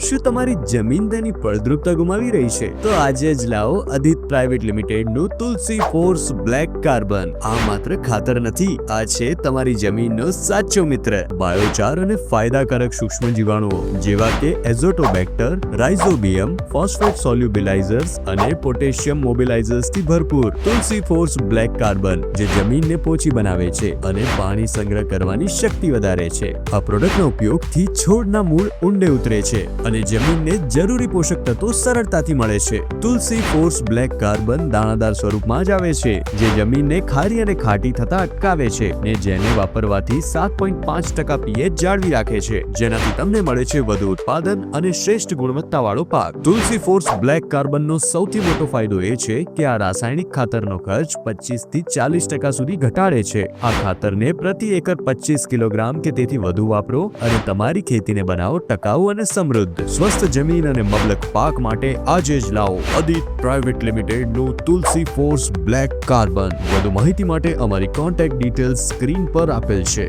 શું તમારી જમીન તેની ફળદ્રુપતા ગુમાવી રહી છે? તો આજે જ લાવો અદિત પ્રાઇવેટ લિમિટેડ નું તુલસી ફોર્સ બ્લેક કાર્બન. આ માત્ર ખાતર નથી, આ છે તમારી જમીનનો સાચો મિત્ર. બાયોચાર અને ફાયદાકારક સૂક્ષ્મ જીવાણુઓ જેવા કે એઝોટોબેક્ટર, રાઇઝોબિયમ, ફોસ્ફેટ સોલ્યુબિલાઇઝર્સ અને પોટેશિયમ મોબિલાઇઝર્સ થી ભરપૂર તુલસી ફોર્સ બ્લેક કાર્બન, જે જમીનને પોચી બનાવે છે અને પાણી સંગ્રહ કરવાની શક્તિ વધારે છે. આ પ્રોડક્ટના ઉપયોગથી છોડના મૂળ ઊંડે ઉતરે છે અને જમીનને જરૂરી પોષક તત્વો સરળતાથી મળે છે. તુલસી ફોર્સ બ્લેક કાર્બન દાણાદાર સ્વરૂપમાં જ આવે છે, જે જમીનને ખારી અને ખાટી થતા અટકાવે છે ને જેને વાપરવાથી 7.5% પીએચ જાળવી રાખે છે, જેનાથી તમને મળે છે વધુ ઉત્પાદન અને શ્રેષ્ઠ ગુણવત્તાવાળો પાક. તુલસી ફોર્સ બ્લેક કાર્બનનો સૌથી મોટો ફાયદો એ છે કે આ રાસાયણિક ખાતરનો ખર્ચ 25 થી 40% સુધી ઘટાડે છે. આ ખાતરને પ્રતિ એકર 25 કિલોગ્રામ કે તેથી વધુ વાપરો અને તમારી ખેતીને બનાવો ટકાઉ અને સમૃદ્ધ. સ્વસ્થ જમીન અને મબલક પાક માટે આજે જ લાવો અદિત પ્રાઇવેટ લિમિટેડ નું તુલસી ફોર્સ બ્લેક કાર્બન. વધુ માહિતી માટે અમારી કોન્ટેક્ટ ડિટેલ્સ સ્ક્રીન પર આપેલ છે.